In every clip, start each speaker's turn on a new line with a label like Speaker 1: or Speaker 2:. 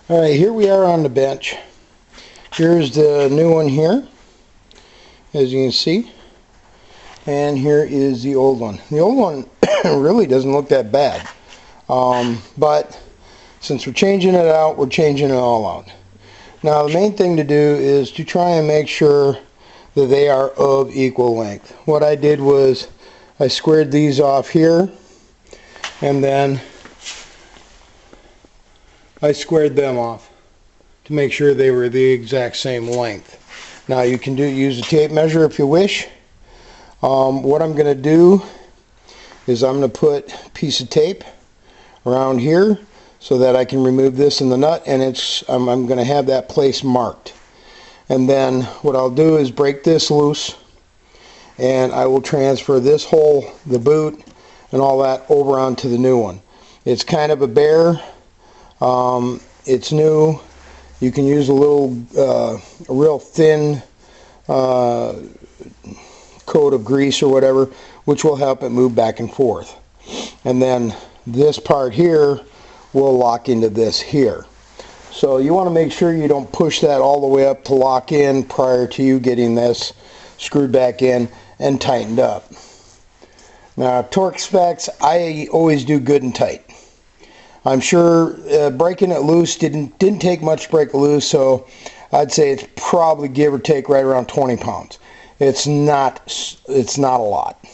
Speaker 1: Alright, here we are on the bench. Here's the new one here, as you can see. And here is the old one. The old one really doesn't look that bad. But since we're changing it out, we're changing it all out. Now the main thing to do is to try and make sure that they are of equal length. What I did was I squared these off here, and then I squared them off to make sure they were the exact same length. Now you can use a tape measure if you wish. What I'm going to do is I'm going to put a piece of tape around here so that I can remove this in the nut, and I'm going to have that place marked. And then what I'll do is break this loose, and I will transfer this hole, the boot, and all that over onto the new one. It's kind of a bear. It's new. You can use a real thin coat of grease or whatever, which will help it move back and forth. And then this part here will lock into this here. So you want to make sure you don't push that all the way up to lock in prior to you getting this screwed back in and tightened up. Now torque specs, I always do good and tight. I'm sure breaking it loose didn't take much to break it loose, so I'd say it's probably give or take right around 20 pounds. It's not a lot.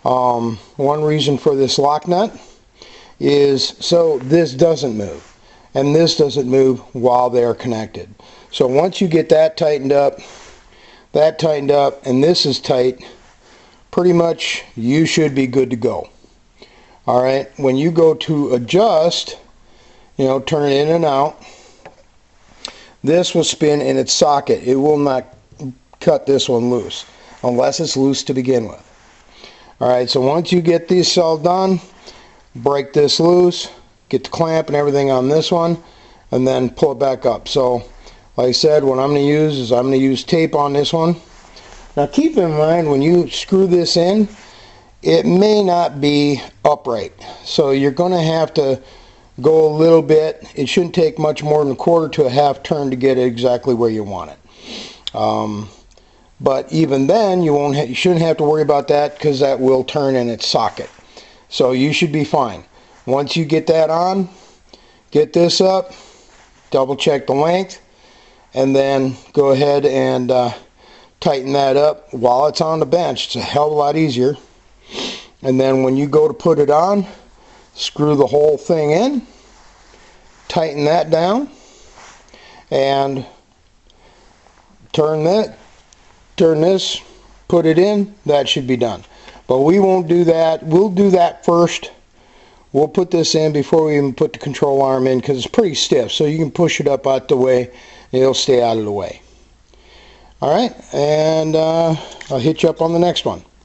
Speaker 1: One reason for this lock nut is so this doesn't move, and this doesn't move while they're connected. So once you get that tightened up, and this is tight, pretty much you should be good to go. Alright, when you go to adjust, turn it in and out, this will spin in its socket. It will not cut this one loose unless it's loose to begin with. Alright, so once you get these all done, break this loose, get the clamp and everything on this one, and then pull it back up. So like I said, what I'm going to use is I'm going to use tape on this one. Now keep in mind, when you screw this in, it may not be upright, so you're going to have to go a little bit. It shouldn't take much more than a quarter to a half turn to get it exactly where you want it. But even then, you shouldn't have to worry about that, because that will turn in its socket. So you should be fine. Once you get that on, get this up, double check the length, and then go ahead and tighten that up while it's on the bench. It's a hell of a lot easier. And then when you go to put it on, screw the whole thing in, tighten that down, and turn this, put it in. That should be done. But we won't do that. We'll do that first. We'll put this in before we even put the control arm in, because it's pretty stiff, so you can push it up out the way and it'll stay out of the way. Alright, and I'll hit you up on the next one.